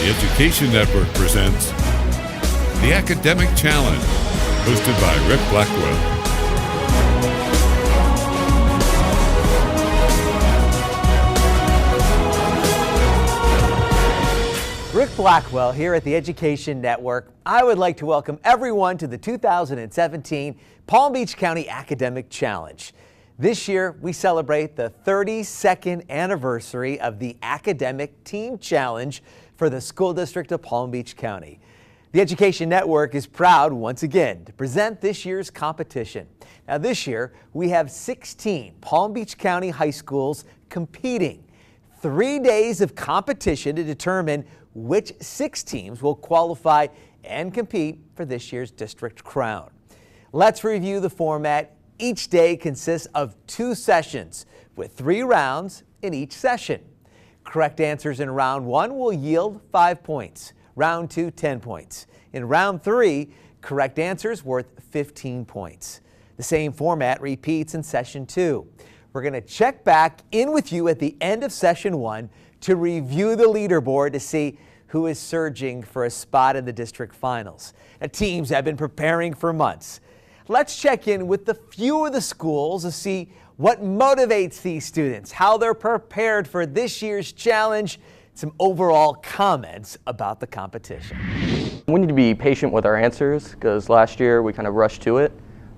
The Education Network presents The Academic Challenge, hosted by Rick Blackwell. Rick Blackwell here at the Education Network. I would like to welcome everyone to the 2017 Palm Beach County Academic Challenge. This year, we celebrate the 32nd anniversary of the Academic Team Challenge for the School District of Palm Beach County. The Education Network is proud once again to present this year's competition. Now this year, we have 16 Palm Beach County high schools competing. 3 days of competition to determine which 6 teams will qualify and compete for this year's district crown. Let's review the format. Each day consists of 2 sessions with 3 rounds in each session. Correct answers in round 1 will yield 5 points. Round 2, 10 points. In round 3, correct answers worth 15 points. The same format repeats in session 2. We're going to check back in with you at the end of session 1 to review the leaderboard to see who is surging for a spot in the district finals. Now, teams have been preparing for months. Let's check in with the few of the schools to see what motivates these students, how they're prepared for this year's challenge, some overall comments about the competition. We need to be patient with our answers because last year we kind of rushed to it,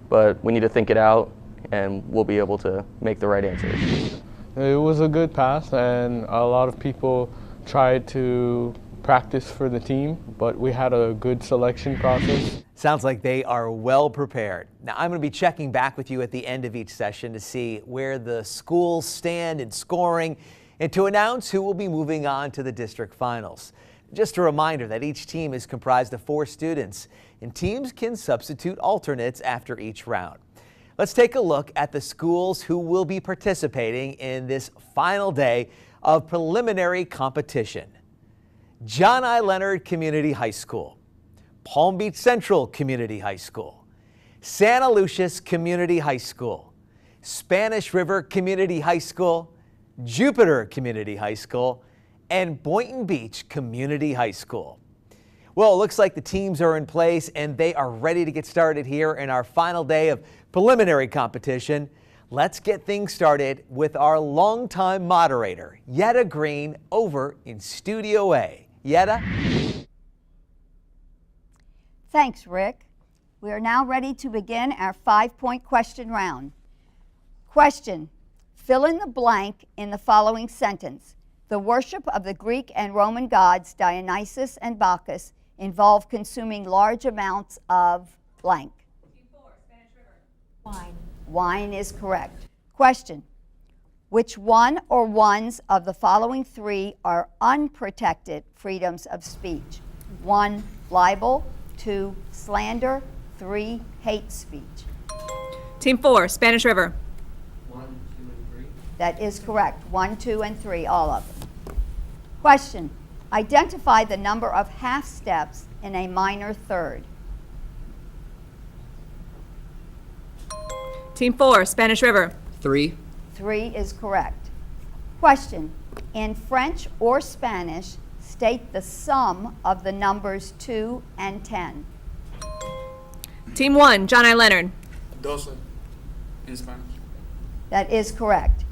but we need to think it out and we'll be able to make the right answers. It was a good pass and a lot of people tried to practice for the team, but we had a good selection process. Sounds like they are well prepared. Now I'm going to be checking back with you at the end of each session to see where the schools stand in scoring and to announce who will be moving on to the district finals. Just a reminder that each team is comprised of 4 students and teams can substitute alternates after each round. Let's take a look at the schools who will be participating in this final day of preliminary competition. John I. Leonard Community High School, Palm Beach Central Community High School, Santa Lucia's Community High School, Spanish River Community High School, Jupiter Community High School, and Boynton Beach Community High School. Well, it looks like the teams are in place and they are ready to get started here in our final day of preliminary competition. Let's get things started with our longtime moderator, Yetta Green, over in Studio A. Yetta? Thanks, Rick. We are now ready to begin our 5-point question round. Question: fill in the blank in the following sentence. The worship of the Greek and Roman gods Dionysus and Bacchus involved consuming large amounts of blank. Team 4, Spanish River. Wine. Wine is correct. Question: which one or ones of the following 3 are unprotected freedoms of speech? 1, libel. 2, slander. 3, hate speech. Team 4, Spanish River. 1, 2, and 3. That is correct. 1, 2, and 3, all of them. Question: identify the number of half steps in a minor third. Team 4, Spanish River. 3. 3 is correct. Question: in French or Spanish, state the sum of the numbers 2 and 10. Team 1, John I. Leonard. 12 in Spanish. That is correct.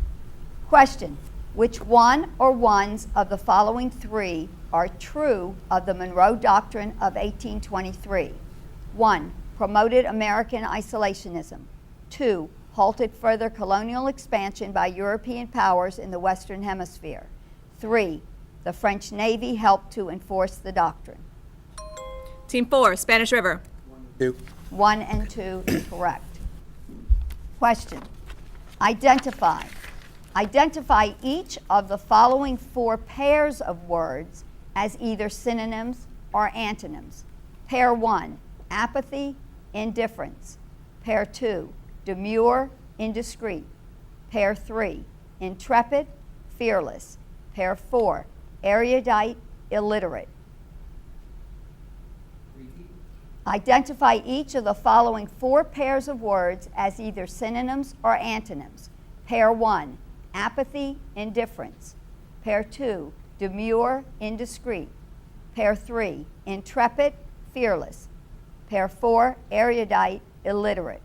Question: which one or ones of the following 3 are true of the Monroe Doctrine of 1823? 1, promoted American isolationism. 2, halted further colonial expansion by European powers in the Western Hemisphere. 3, the French Navy helped to enforce the doctrine. Team 4, Spanish River. 2. 1 and 2 is correct. Question: identify. Identify each of the following 4 pairs of words as either synonyms or antonyms. Pair 1, apathy, indifference. Pair 2, demure, indiscreet. Pair 3, intrepid, fearless. Pair 4, erudite, illiterate. Identify each of the following 4 pairs of words as either synonyms or antonyms. Pair 1, apathy, indifference. Pair 2, demure, indiscreet. Pair 3, intrepid, fearless. Pair 4, erudite, illiterate.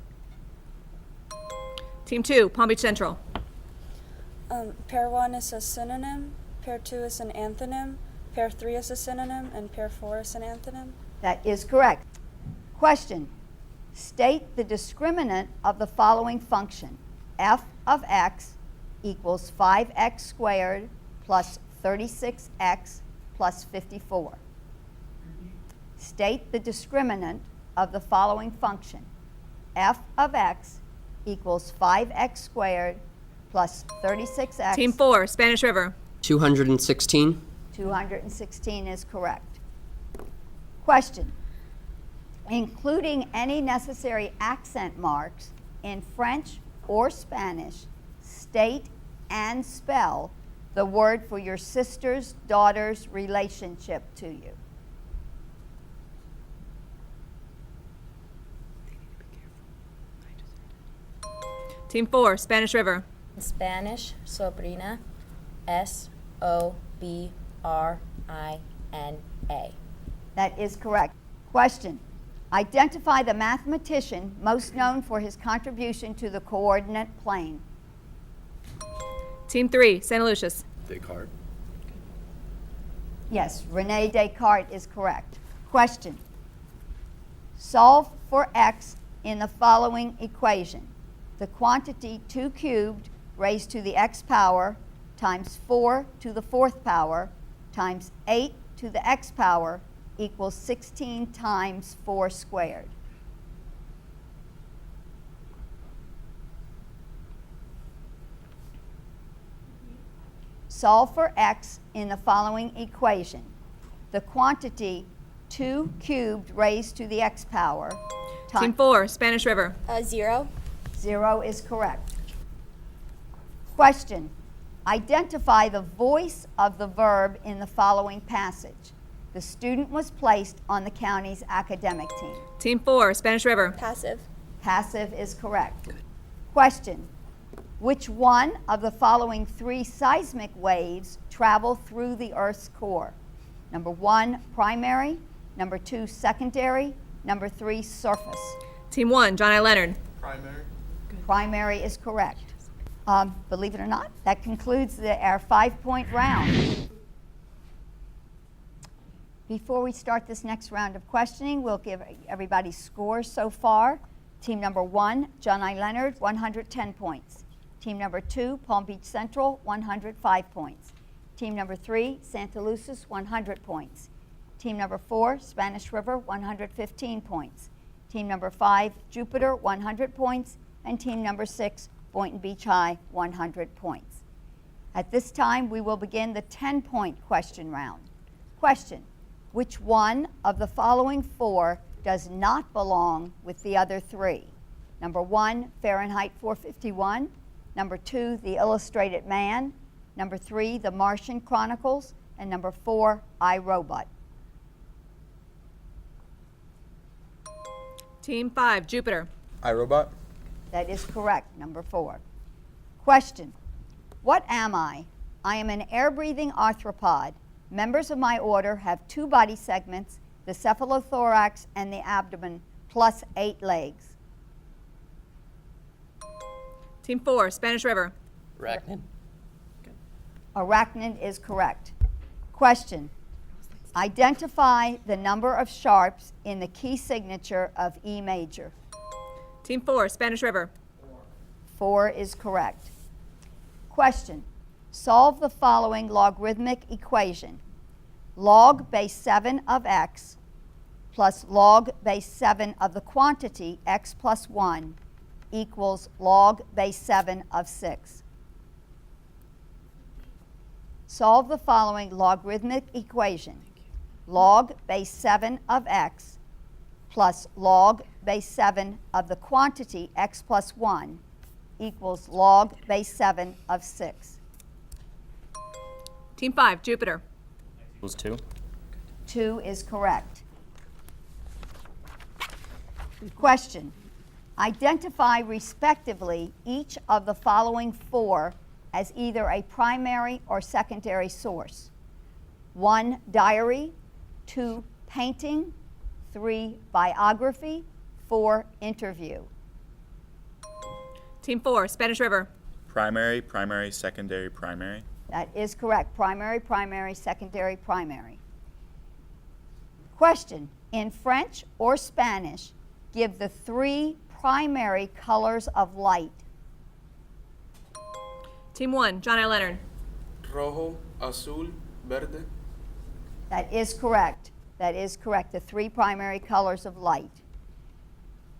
Team 2, Palm Beach Central. Pair 1 is a synonym, pair 2 is an antonym, pair 3 is a synonym, and pair 4 is an antonym. That is correct. Question. State the discriminant of the following function. F of x equals 5x squared plus 36x plus 54. State the discriminant of the following function. F of x equals 5x squared plus 36x. Team 4, Spanish River. 216. 216 is correct. Question. Including any necessary accent marks in French or Spanish, state and spell the word for your sister's daughter's relationship to you. Team 4, Spanish River. In Spanish, sobrina, S-O-B-R-I-N-A. That is correct. Question. Identify the mathematician most known for his contribution to the coordinate plane. Team 3, Santa Lucius. Descartes. Yes, Rene Descartes is correct. Question. Solve for x in the following equation. The quantity 2 cubed raised to the x power times 4 to the 4th power times 8 to the x power equals 16 times 4 squared. Solve for x in the following equation. The quantity 2 cubed raised to the x power Team 4, Spanish River. 0. 0 is correct. Question. Identify the voice of the verb in the following passage. The student was placed on the county's academic team. Team 4, Spanish River. Passive. Passive is correct. Question. Which one of the following 3 seismic waves travel through the Earth's core? Number 1, primary. Number 2, secondary. Number 3, surface. Team 1, John I. Leonard. Primary. Primary is correct. Believe it or not, that concludes our 5-point round. Before we start this next round of questioning, we'll give everybody scores so far. Team number 1, John I. Leonard, 110 points. Team number 2, Palm Beach Central, 105 points. Team number 3, Santa Lucius, 100 points. Team number 4, Spanish River, 115 points. Team number 5, Jupiter, 100 points. And team number 6, Boynton Beach High, 100 points. At this time, we will begin the 10-point question round. Question. Which one of the following 4 does not belong with the other 3? Number 1, Fahrenheit 451. Number 2, The Illustrated Man. Number 3, The Martian Chronicles. And number 4, I, Robot. Team 5, Jupiter. iRobot. That is correct, number 4. Question. What am I? I am an air-breathing arthropod. Members of my order have 2 body segments, the cephalothorax and the abdomen, plus 8 legs. Team 4, Spanish River. Arachnid. Arachnid is correct. Question. Identify the number of sharps in the key signature of E major. Team 4, Spanish River. 4 is correct. Question. Solve the following logarithmic equation. Log base 7 of x plus log base 7 of the quantity x plus 1 equals log base 7 of 6. Solve the following logarithmic equation. Log base 7 of x plus log base 7 of the quantity x plus 1 equals log base 7 of 6. Team 5, Jupiter. Equals 2. 2 is correct. Question. Identify respectively each of the following 4 as either a primary or secondary source. 1, diary. 2, painting, 3, biography, 4, interview. Team 4, Spanish River. Primary, primary, secondary, primary. That is correct. Primary, primary, secondary, primary. Question. In French or Spanish, give the 3 primary colors of light. Team 1, John I. Leonard. Rojo, azul, verde. That is correct. That is correct. The 3 primary colors of light.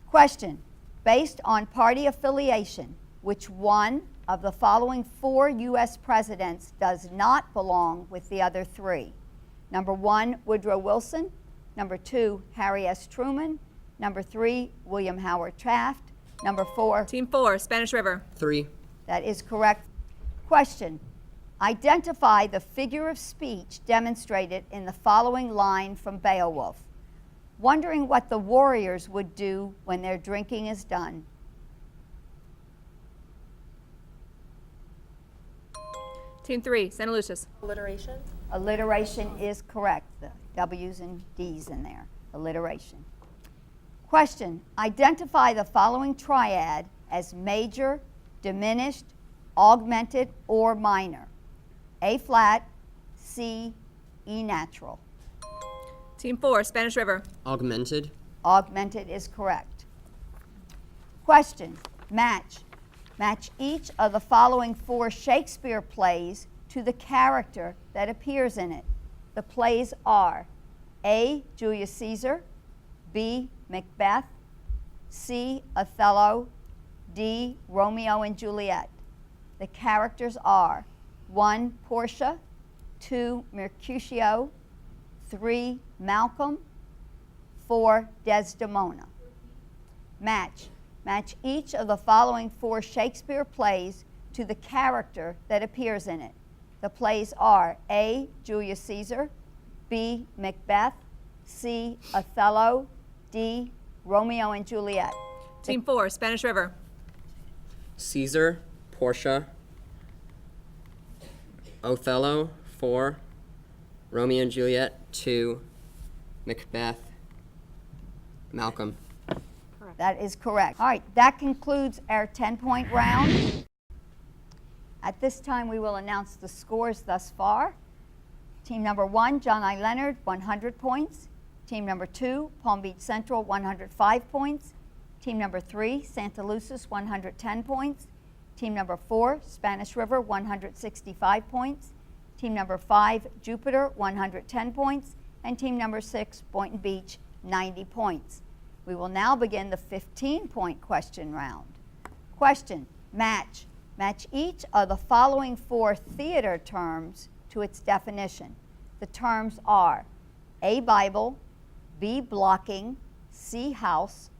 Question. Based on party affiliation, which one of the following 4 U.S. presidents does not belong with the other 3? Number 1, Woodrow Wilson. Number 2, Harry S. Truman. Number 3, William Howard Taft. Number 4. Team 4, Spanish River. 3. That is correct. Question. Identify the figure of speech demonstrated in the following line from Beowulf. Wondering what the warriors would do when their drinking is done. Team 3, Santa Lucius. Alliteration. Alliteration is correct. The W's and D's in there. Alliteration. Question. Identify the following triad as major, diminished, augmented, or minor. A flat, C, E natural. Team 4, Spanish River. Augmented. Augmented is correct. Question. Match. Match each of the following 4 Shakespeare plays to the character that appears in it. The plays are A, Julius Caesar, B, Macbeth, C, Othello, D, Romeo and Juliet. The characters are 1, Portia, 2, Mercutio, 3, Malcolm, 4, Desdemona. Match. Match each of the following 4 Shakespeare plays to the character that appears in it. The plays are A, Julius Caesar, B, Macbeth, C, Othello, D, Romeo and Juliet. Team 4, Spanish River. Caesar, Portia, Othello, 4, Romeo and Juliet, 2, Macbeth, Malcolm. That is correct. All right, that concludes our 10-point round. At this time, we will announce the scores thus far. Team number 1, John I. Leonard, 100 points. Team number 2, Palm Beach Central, 105 points. Team number 3, Santa Lucis, 110 points. Team number 4, Spanish River, 165 points. Team number 5, Jupiter, 110 points. And team number 6, Boynton Beach, 90 points. We will now begin the 15-point question round. Question. Match. Match each of the following 4 theater terms to its definition. The terms are A, Bible, B, blocking, C, house,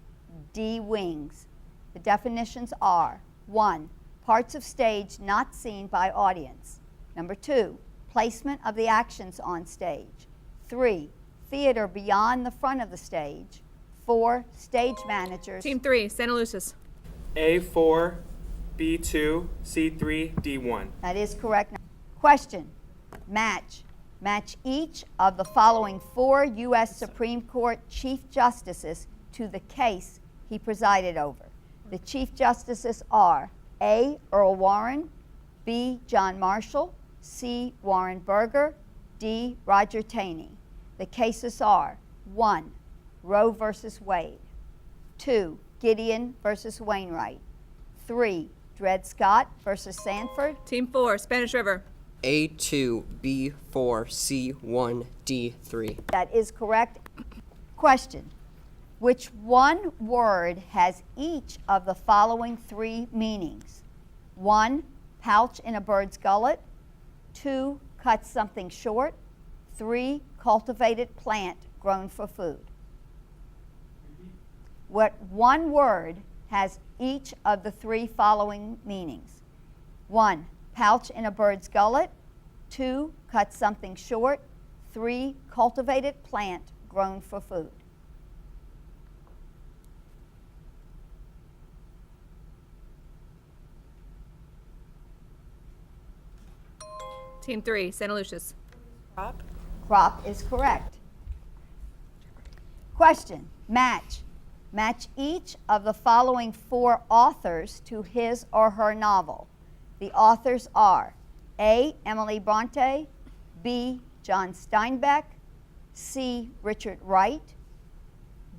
D, wings. The definitions are 1, parts of stage not seen by audience. Number 2, placement of the actions on stage. 3, theater beyond the front of the stage. 4, stage managers. Team 3, Santa Lucis. A4, B2, C3, D1. That is correct. Question. Match. Match each of the following 4 U.S. Supreme Court Chief Justices to the case he presided over. The Chief Justices are A, Earl Warren, B, John Marshall, C, Warren Burger, D, Roger Taney. The cases are 1, Roe versus Wade, 2, Gideon versus Wainwright, 3, Dred Scott versus Sanford. Team 4, Spanish River. A2, B4, C1, D3. That is correct. Question. Which one word has each of the following 3 meanings? 1, pouch in a bird's gullet. 2, cut something short. 3, cultivated plant grown for food. What one word has each of the 3 following meanings? 1, pouch in a bird's gullet. 2, cut something short. 3, cultivated plant grown for food. Team 3, Santa Lucius. Crop. Crop is correct. Question, match. Match each of the following 4 authors to his or her novel. The authors are A. Emily Bronte, B. John Steinbeck, C. Richard Wright,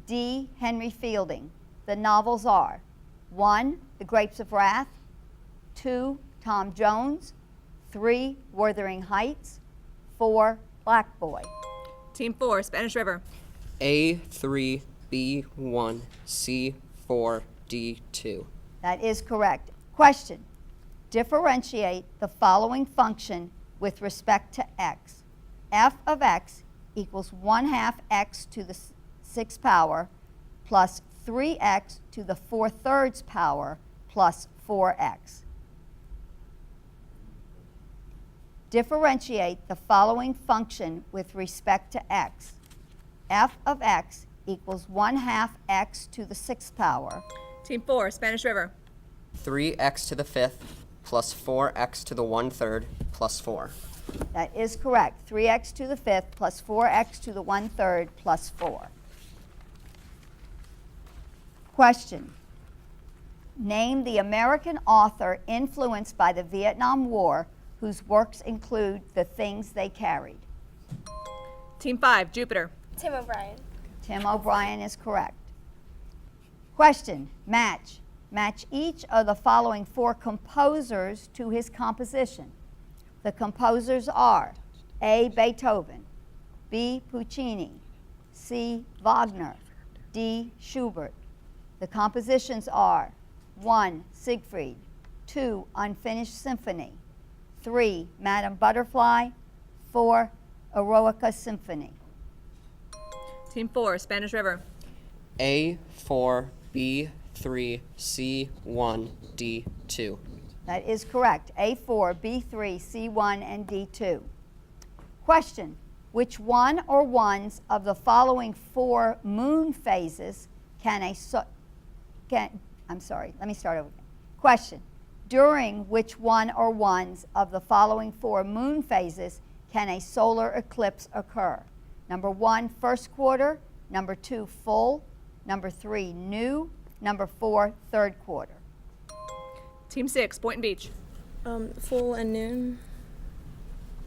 D. Henry Fielding. The novels are 1. The Grapes of Wrath, 2. Tom Jones, 3. Wuthering Heights, 4. Black Boy. Team 4, Spanish River. A3, B1, C4, D2. That is correct. Question. Differentiate the following function with respect to x. F of x equals 1/2 x to the 6th power plus 3x to the 4/3 power plus 4x. Differentiate the following function with respect to x. F of x equals 1/2 x to the 6th power. Team 4, Spanish River. 3x to the 5th plus 4x to the 1/3 plus 4. That is correct. 3x to the 5th plus 4x to the 1/3 plus 4. Question. Name the American author influenced by the Vietnam War whose works include The Things They Carried. Team 5, Jupiter. Tim O'Brien. Tim O'Brien is correct. Question. Match. Match each of the following 4 composers to his composition. The composers are A. Beethoven, B. Puccini, C. Wagner, D. Schubert. The compositions are 1. Siegfried, 2. Unfinished Symphony, 3. Madame Butterfly, 4. Eroica Symphony. Team 4, Spanish River. A4, B3, C1, D2. That is correct. A4, B3, C1, and D2. Question. Which one or ones of the following 4 moon phases can a let me start over again. Question. During which one or ones of the following 4 moon phases can a solar eclipse occur? Number 1, first quarter. Number 2, full. Number 3, new. Number 4, third quarter. Team 6, Boynton Beach. Full and noon.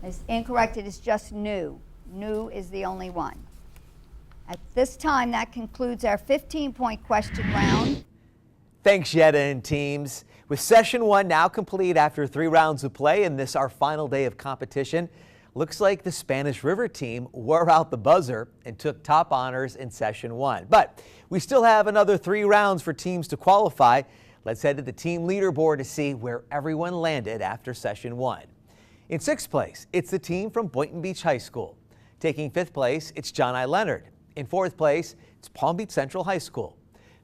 It's incorrect. It is just new. New is the only one. At this time, that concludes our 15-point question round. Thanks, Yetta and teams. With session 1 now complete after 3 rounds of play and this our final day of competition, looks like the Spanish River team wore out the buzzer and took top honors in session 1. But we still have another 3 rounds for teams to qualify. Let's head to the team leaderboard to see where everyone landed after session 1. In 6th place, it's the team from Boynton Beach High School. Taking 5th place, it's John I. Leonard. In 4th place, it's Palm Beach Central High School.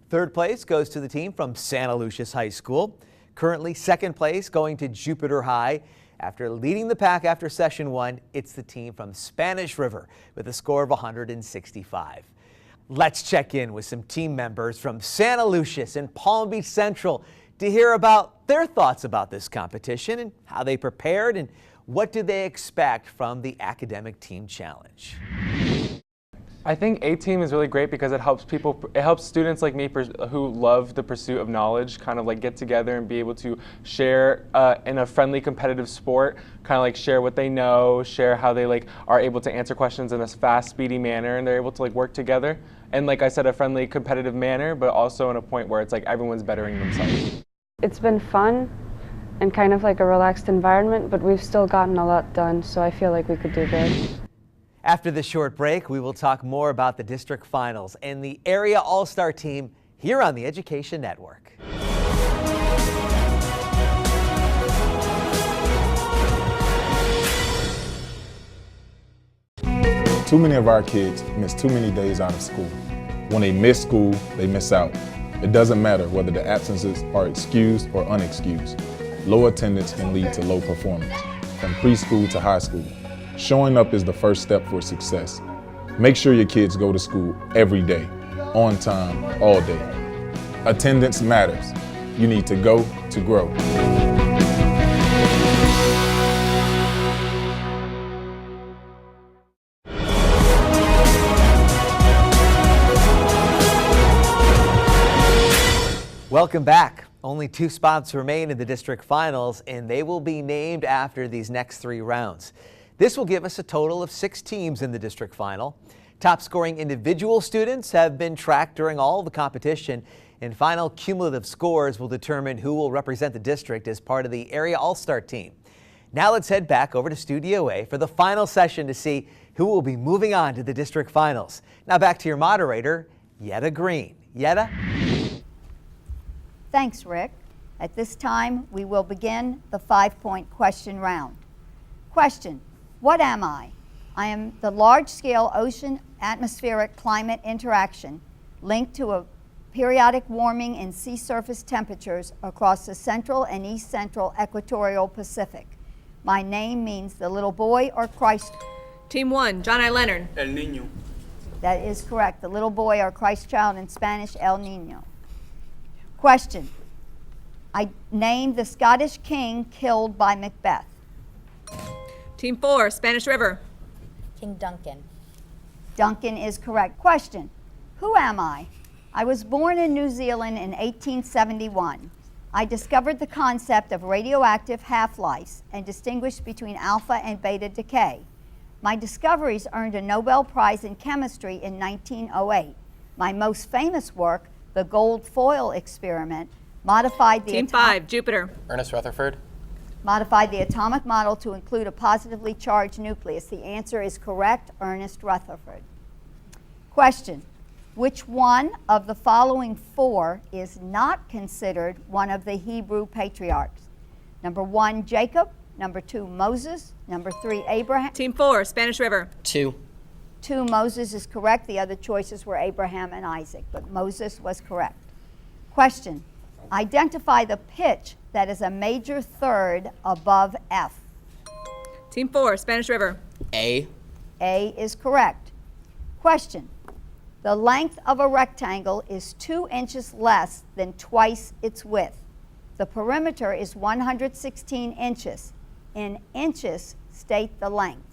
3rd place goes to the team from Santa Lucia's High School. Currently 2nd place going to Jupiter High. After leading the pack after session 1, it's the team from Spanish River with a score of 165. Let's check in with some team members from Santa Lucia's and Palm Beach Central to hear about their thoughts about this competition and how they prepared and what do they expect from the Academic Team Challenge. I think A-Team is really great because it helps students like me who love the pursuit of knowledge kind of like get together and be able to share in a friendly competitive sport, kind of like share what they know, share how they like are able to answer questions in a fast, speedy manner, and they're able to like work together. And like I said, a friendly competitive manner, but also in a point where it's like everyone's bettering themselves. It's been fun and kind of like a relaxed environment, but we've still gotten a lot done, so I feel like we could do good. After this short break, we will talk more about the district finals and the area all-star team here on the Education Network. Too many of our kids miss too many days out of school. When they miss school, they miss out. It doesn't matter whether the absences are excused or unexcused. Low attendance can lead to low performance, from preschool to high school. Showing up is the first step for success. Make sure your kids go to school every day, on time, all day. Attendance matters. You need to go to grow. Welcome back. Only 2 spots remain in the district finals, and they will be named after these next 3 rounds. This will give us a total of 6 teams in the district final. Top scoring individual students have been tracked during all the competition, and final cumulative scores will determine who will represent the district as part of the area all-star team. Now let's head back over to Studio A for the final session to see who will be moving on to the district finals. Now back to your moderator, Yetta Green. Yetta? Thanks, Rick. At this time, we will begin the 5-point question round. Question: what am I? I am the large-scale ocean atmospheric climate interaction linked to a periodic warming in sea surface temperatures across the central and east central equatorial Pacific. My name means the little boy or Christ. Team 1, John I. Leonard. El Niño. That is correct. The little boy or Christ child in Spanish, El Niño. Question: I named the Scottish king killed by Macbeth. Team 4, Spanish River. King Duncan. Duncan is correct. Question: who am I? I was born in New Zealand in 1871. I discovered the concept of radioactive half-lives and distinguished between alpha and beta decay. My discoveries earned a Nobel Prize in Chemistry in 1908. My most famous work, the gold foil experiment, modified the Team 5, Jupiter. Ernest Rutherford. Modified the atomic model to include a positively charged nucleus. The answer is correct, Ernest Rutherford. Question: which one of the following 4 is not considered one of the Hebrew patriarchs? Number 1, Jacob. Number 2, Moses. Number 3, Abraham. Team 4, Spanish River. 2. 2, Moses is correct. The other choices were Abraham and Isaac, but Moses was correct. Question: identify the pitch that is a major third above F. Team 4, Spanish River. A. A is correct. Question: the length of a rectangle is 2 inches less than twice its width. The perimeter is 116 inches. In inches, state the length.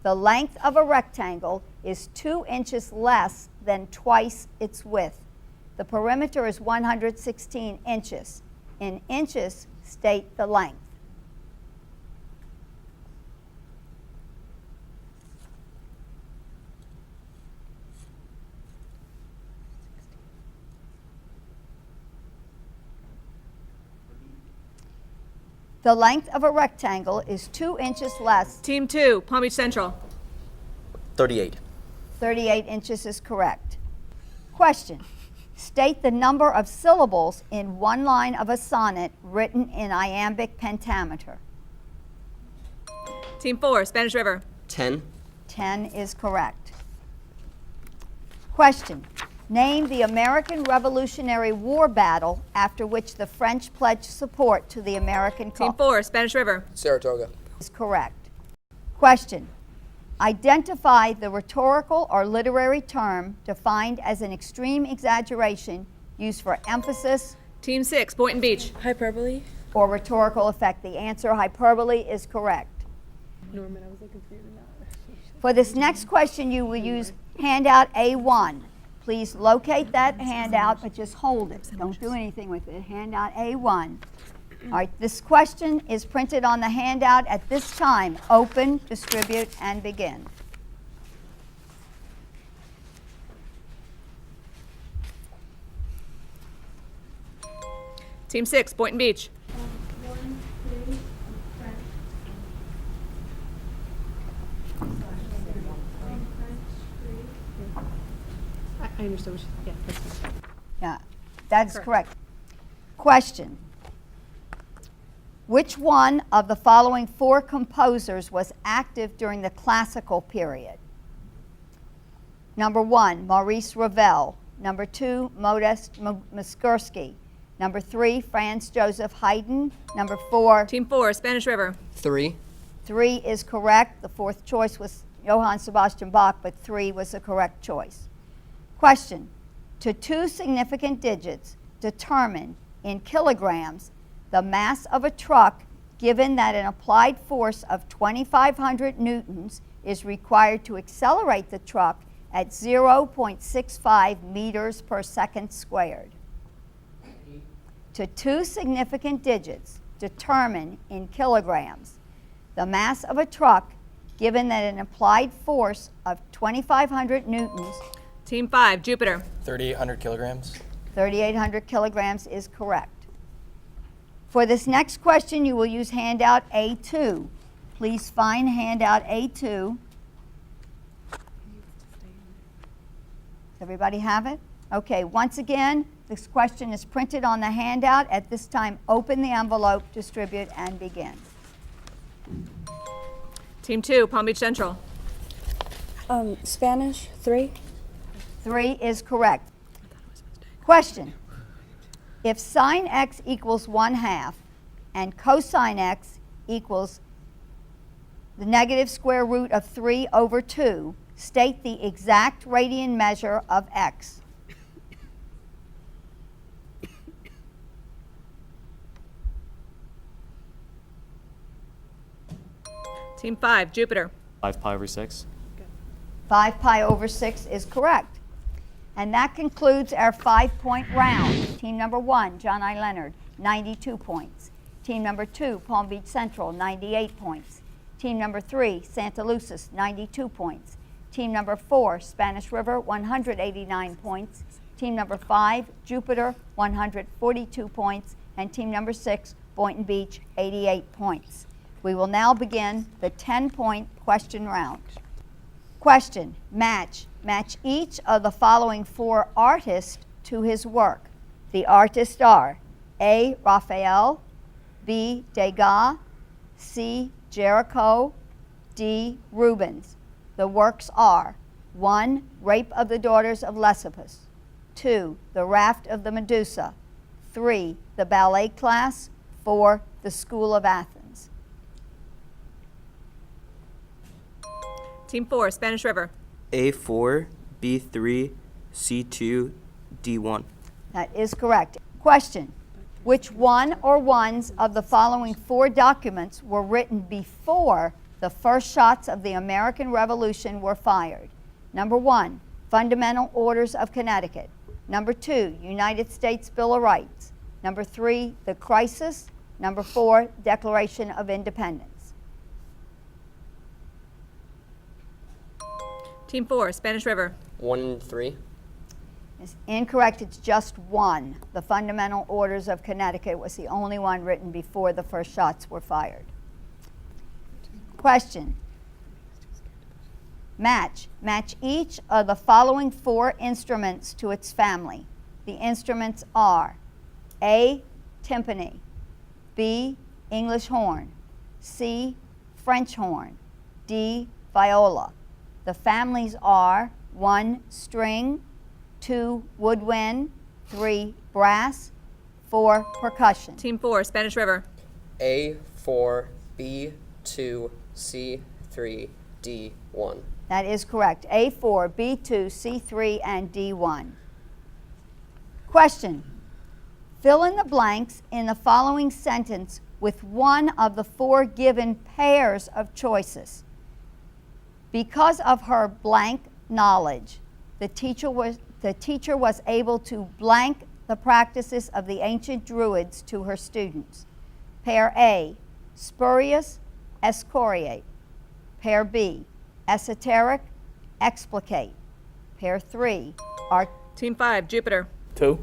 The length of a rectangle is 2 inches less than twice its width. The perimeter is 116 inches. In inches, state the length. The length of a rectangle is 2 inches less. Team 2, Palm Beach Central. 38. 38 inches is correct. Question: state the number of syllables in one line of a sonnet written in iambic pentameter. Team 4, Spanish River. 10. 10 is correct. Question: name the American Revolutionary War battle after which the French pledged support to the American cause. Team 4, Spanish River. Saratoga. Is correct. Question: identify the rhetorical or literary term defined as an extreme exaggeration used for emphasis. Team 6, Boynton Beach. Hyperbole. Or rhetorical effect. The answer, hyperbole, is correct. Norman, I was looking for you now. For this next question, you will use handout A1. Please locate that handout, but just hold it. Don't do anything with it. Handout A1. All right, this question is printed on the handout at this time. Open, distribute, and begin. Team 6, Boynton Beach. I understand what she said. Yeah, that's fine. Yeah, that's correct. Question: which one of the following 4 composers was active during the classical period? Number 1, Maurice Ravel. Number 2, Modest Mussorgsky. Number 3, Franz Joseph Haydn. Number 4. Team 4, Spanish River. 3. 3 is correct. The 4th choice was Johann Sebastian Bach, but 3 was the correct choice. Question: to 2 significant digits, determine in kilograms the mass of a truck given that an applied force of 2,500 newtons is required to accelerate the truck at 0.65 meters per second squared. to two significant digits, determine in kilograms the mass of a truck given that an applied force of 2,500 newtons. Team 5, Jupiter. 3,800 kilograms. 3,800 kilograms is correct. For this next question, you will use handout A2. Please find handout A2. Does everybody have it? Okay, once again, this question is printed on the handout. At this time, open the envelope, distribute, and begin. Team 2, Palm Beach Central. Spanish, 3. 3 is correct. Question. If sine x equals 1/2 and cosine x equals the negative square root of 3 over 2, state the exact radian measure of x. Team 5, Jupiter. 5 pi over 6. 5 pi over 6 is correct. And that concludes our 5-point round. Team number 1, John I. Leonard, 92 points. Team number 2, Palm Beach Central, 98 points. Team number 3, Santa Lucis, 92 points. Team number 4, Spanish River, 189 points. Team number 5, Jupiter, 142 points. And team number 6, Boynton Beach, 88 points. We will now begin the 10-point question round. Question, match. Match each of the following 4 artists to his work. The artists are A. Raphael, B. Degas, C. Jericho, D. Rubens. The works are 1. Rape of the Daughters of Lesbos, 2. The Raft of the Medusa, 3. The Ballet Class, 4. The School of Athens. Team 4, Spanish River. A4, B3, C2, D1. That is correct. Question. Which one or ones of the following 4 documents were written before the first shots of the American Revolution were fired? Number 1, Fundamental Orders of Connecticut. Number 2, United States Bill of Rights. Number 3, The Crisis. Number 4, Declaration of Independence. Team 4, Spanish River. 1 and 3. It's incorrect. It's just 1. The Fundamental Orders of Connecticut was the only one written before the first shots were fired. Question. Match. Match each of the following 4 instruments to its family. The instruments are A. Timpani, B. English horn, C. French horn, D. Viola. The families are 1. String, 2. Woodwind, 3. Brass, 4. Percussion. Team 4, Spanish River. A4, B2, C3, D1. That is correct. A4, B2, C3, and D1. Question. Fill in the blanks in the following sentence with one of the 4 given pairs of choices. Because of her blank knowledge, the teacher was able to blank the practices of the ancient Druids to her students. Pair A, spurious, excoriate. Pair B, esoteric, explicate. Pair 3, Team 5, Jupiter. 2.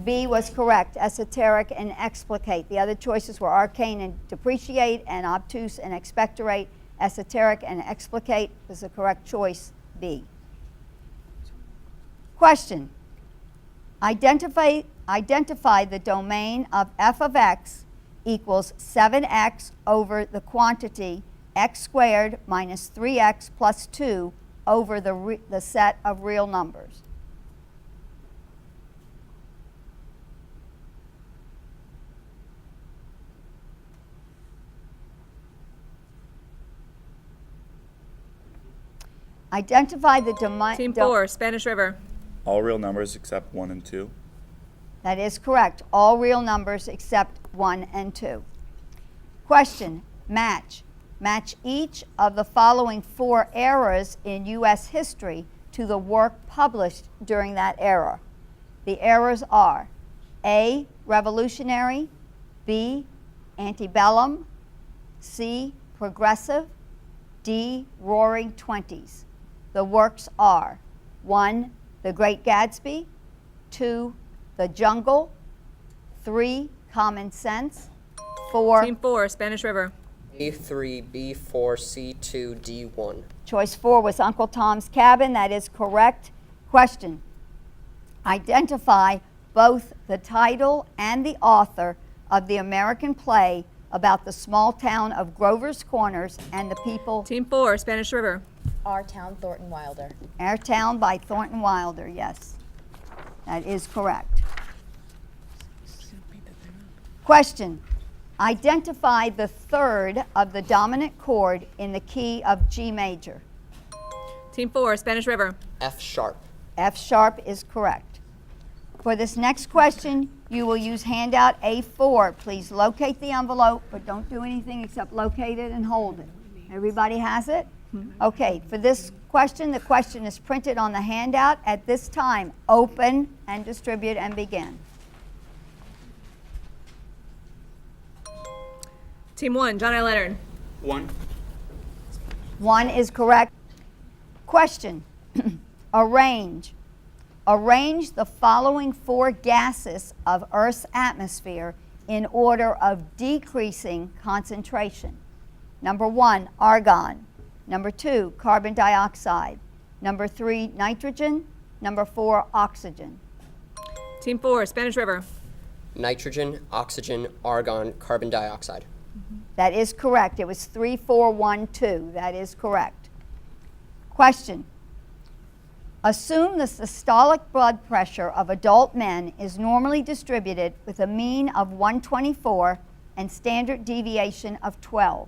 B was correct, esoteric and explicate. The other choices were arcane and depreciate, and obtuse and expectorate. Esoteric and explicate was the correct choice, B. Question. Identify the domain of f of x equals 7x over the quantity x squared minus 3x plus 2 over the set of real numbers. Identify the domain. Team 4, Spanish River. All real numbers except 1 and 2. That is correct. All real numbers except 1 and 2. Question. Match. Match each of the following 4 eras in U.S. history to the work published during that era. The eras are A, revolutionary, B, antebellum, C, progressive, D, roaring 20s. The works are 1, The Great Gatsby, 2, The Jungle, 3, Common Sense, 4. Team 4, Spanish River. A3, B4, C2, D1. Choice 4 was Uncle Tom's Cabin. That is correct. Question. Identify both the title and the author of the American play about the small town of Grover's Corners and the people. Team 4, Spanish River. Our Town, Thornton Wilder. Our Town by Thornton Wilder, yes. That is correct. Question. Identify the third of the dominant chord in the key of G major. Team 4, Spanish River. F sharp. F sharp is correct. For this next question, you will use handout A4. Please locate the envelope, but don't do anything except locate it and hold it. Everybody has it? Okay, for this question, the question is printed on the handout. At this time, open and distribute and begin. Team 1, John I. Leonard. 1. 1 is correct. Question. Arrange the following 4 gases of Earth's atmosphere in order of decreasing concentration. Number 1, argon. Number 2, carbon dioxide. Number 3, nitrogen. Number 4, oxygen. Team 4, Spanish River. Nitrogen, oxygen, argon, carbon dioxide. That is correct. It was 3, 4, 1, 2. That is correct. Question. Assume the systolic blood pressure of adult men is normally distributed with a mean of 124 and standard deviation of 12.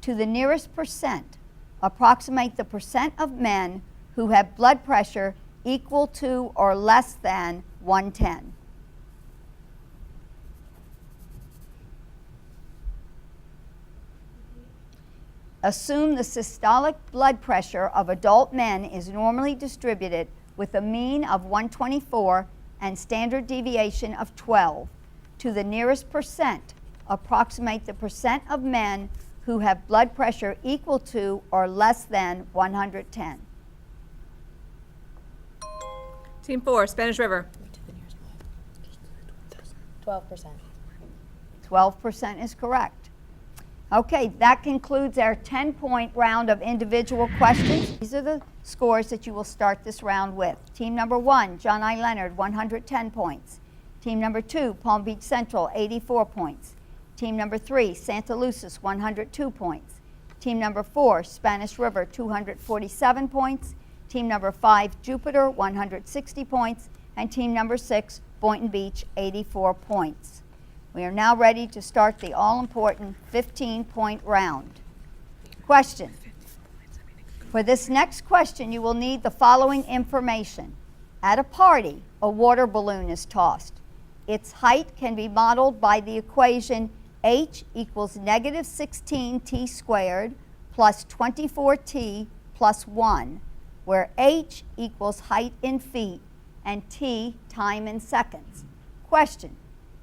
To the nearest percent, approximate the percent of men who have blood pressure equal to or less than 110. Assume the systolic blood pressure of adult men is normally distributed with a mean of 124 and standard deviation of 12. To the nearest percent, approximate the percent of men who have blood pressure equal to or less than 110. Team 4, Spanish River. 12%. 12% is correct. Okay, that concludes our 10-point round of individual questions. These are the scores that you will start this round with. Team number 1, John I. Leonard, 110 points. Team number 2, Palm Beach Central, 84 points. Team number 3, Santa Lucis, 102 points. Team number 4, Spanish River, 247 points. Team number 5, Jupiter, 160 points. And team number 6, Boynton Beach, 84 points. We are now ready to start the all-important 15-point round. Question. For this next question, you will need the following information. At a party, a water balloon is tossed. Its height can be modeled by the equation h equals negative 16t squared plus 24t plus 1, where h equals height in feet and t time in seconds. Question.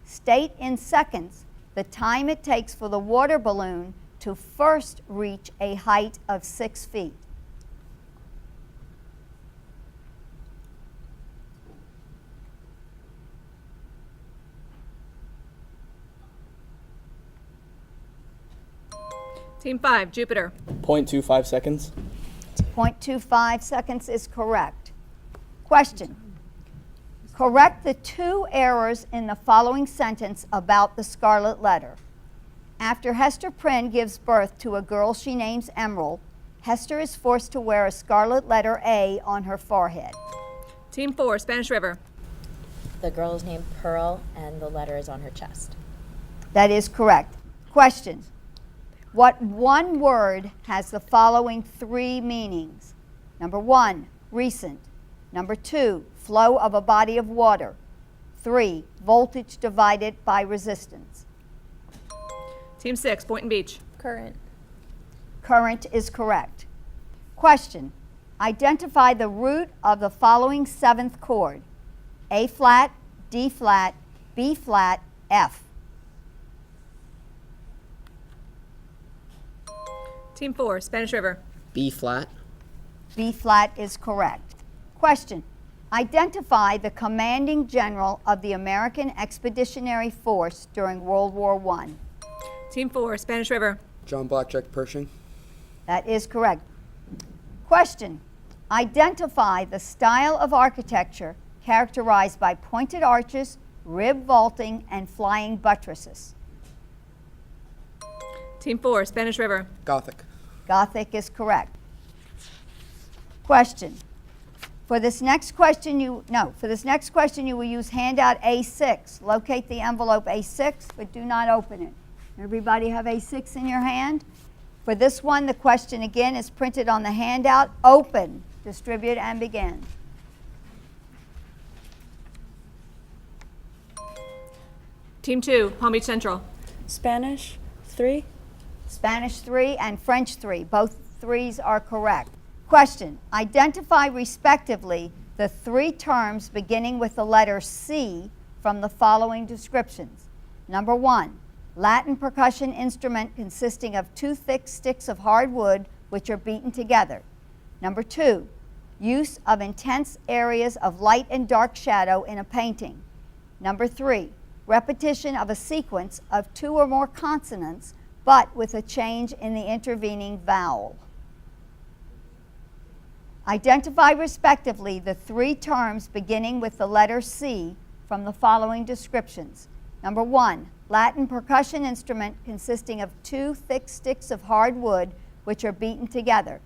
State in seconds the time it takes for the water balloon to first reach a height of 6 feet. Team 5, Jupiter. 0.25 seconds. 0.25 seconds is correct. Question. Correct the 2 errors in the following sentence about the scarlet letter. After Hester Prynne gives birth to a girl she names Emerald, Hester is forced to wear a scarlet letter A on her forehead. Team 4, Spanish River. The girl is named Pearl, and the letter is on her chest. That is correct. Question. What one word has the following 3 meanings? Number 1, recent. Number 2, flow of a body of water. 3, voltage divided by resistance. Team 6, Boynton Beach. Current. Current is correct. Question. Identify the root of the following 7th chord. A flat, D flat, B flat, F. Team 4, Spanish River. B flat. B flat is correct. Question. Identify the commanding general of the American Expeditionary Force during World War I. Team 4, Spanish River. John Blackjack Pershing. That is correct. Question. Identify the style of architecture characterized by pointed arches, rib vaulting, and flying buttresses. Team 4, Spanish River. Gothic. Gothic is correct. Question. For this next question you will use handout A6. Locate the envelope A6, but do not open it. Everybody have A6 in your hand? For this one, the question again is printed on the handout. Open, distribute, and begin. Team 2, Palm Beach Central. Spanish 3. Spanish 3 and French 3. Both 3s are correct. Question. Identify respectively the 3 terms beginning with the letter C from the following descriptions. Number 1, Latin percussion instrument consisting of 2 thick sticks of hard wood which are beaten together. Number 2, use of intense areas of light and dark shadow in a painting. Number 3, repetition of a sequence of 2 or more consonants but with a change in the intervening vowel. Identify respectively the 3 terms beginning with the letter C from the following descriptions. Number 1, Latin percussion instrument consisting of 2 thick sticks of hard wood which are beaten together.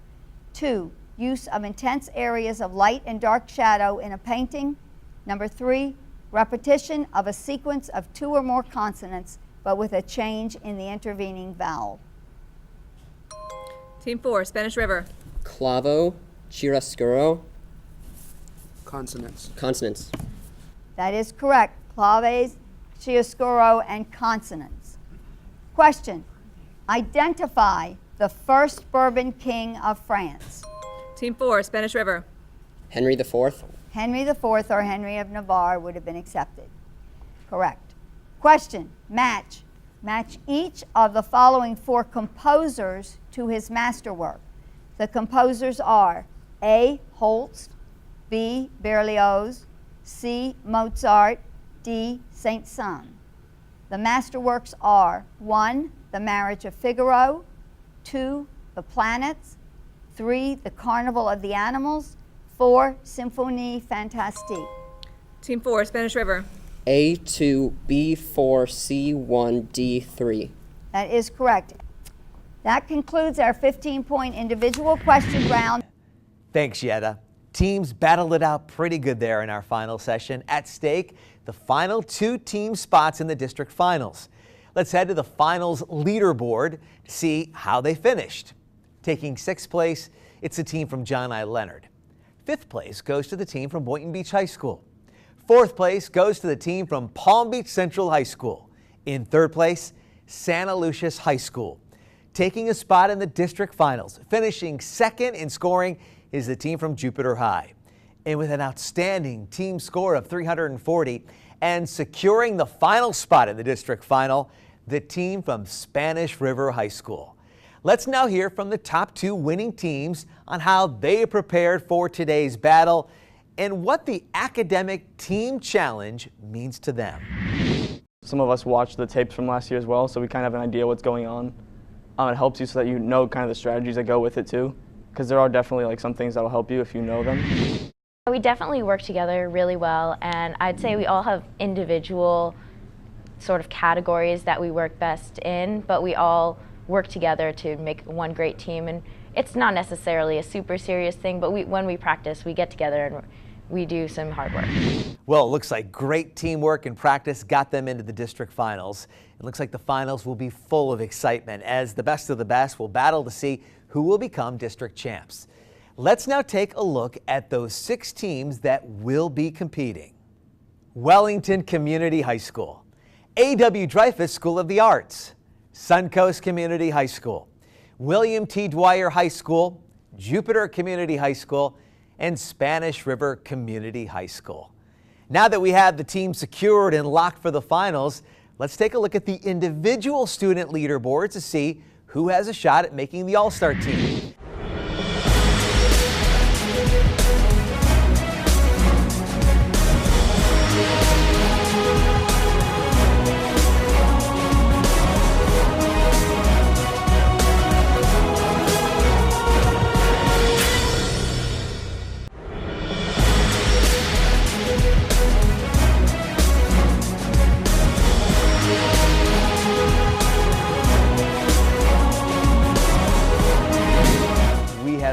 2, use of intense areas of light and dark shadow in a painting. Number 3, repetition of a sequence of 2 or more consonants but with a change in the intervening vowel. Team 4, Spanish River. Clavo. Chiaroscuro. Consonants. Consonants. That is correct. Claves, chiaroscuro, and consonants. Question. Identify the first Bourbon king of France. Team 4, Spanish River. Henry IV. Henry IV or Henry of Navarre would have been accepted. Correct. Question. Match. Match each of the following 4 composers to his masterwork. The composers are A. Holst, B. Berlioz, C. Mozart, D. Saint-Saëns. The masterworks are 1. The Marriage of Figaro, 2. The Planets, 3. The Carnival of the Animals, 4. Symphonie Fantastique. Team 4, Spanish River. A2, B4, C1, D3. That is correct. That concludes our 15-point individual question round. Thanks, Yetta. Teams battled it out pretty good there in our final session. At stake, the final 2 team spots in the district finals. Let's head to the finals leaderboard to see how they finished. Taking 6th place, it's a team from John I. Leonard. 5th place goes to the team from Boynton Beach High School. 4th place goes to the team from Palm Beach Central High School. In 3rd place, Santa Lucia's High School. Taking a spot in the district finals, finishing 2nd in scoring, is the team from Jupiter High. And with an outstanding team score of 340 and securing the final spot in the district final, the team from Spanish River High School. Let's now hear from the top 2 winning teams on how they prepared for today's battle and what the academic team challenge means to them. Some of us watched the tapes from last year as well, so we kind of have an idea what's going on. It helps you so that you know kind of the strategies that go with it too, because there are definitely like some things that will help you if you know them. We definitely work together really well, and I'd say we all have individual sort of categories that we work best in, but we all work together to make one great team. And it's not necessarily a super serious thing, but when we practice, we get together and we do some hard work. Well, it looks like great teamwork and practice got them into the district finals. It looks like the finals will be full of excitement as the best of the best will battle to see who will become district champs. Let's now take a look at those 6 teams that will be competing. Wellington Community High School, A.W. Dreyfus School of the Arts, Suncoast Community High School, William T. Dwyer High School, Jupiter Community High School, and Spanish River Community High School. Now that we have the team secured and locked for the finals, let's take a look at the individual student leaderboards to see who has a shot at making the All-Star team.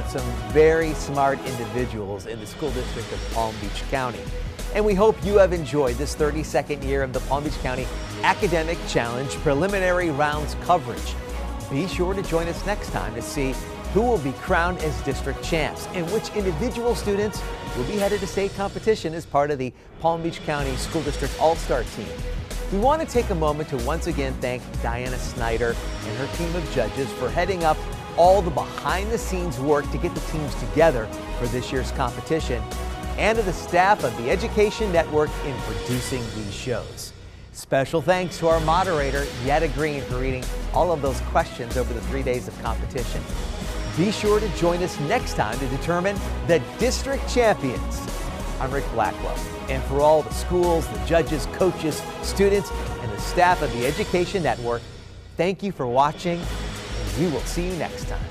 Some very smart individuals in the school district of Palm Beach County. And we hope you have enjoyed this 32nd year of the Palm Beach County Academic Challenge preliminary rounds coverage. Be sure to join us next time to see who will be crowned as district champs and which individual students will be headed to state competition as part of the Palm Beach County School District All-Star team. We want to take a moment to once again thank Diana Snyder and her team of judges for heading up all the behind-the-scenes work to get the teams together for this year's competition, and to the staff of the Education Network in producing these shows. Special thanks to our moderator, Yetta Green, for reading all of those questions over the 3 days of competition. Be sure to join us next time to determine the district champions. I'm Rick Blackwell, and for all the schools, the judges, coaches, students, and the staff of the Education Network, thank you for watching. We will see you next time.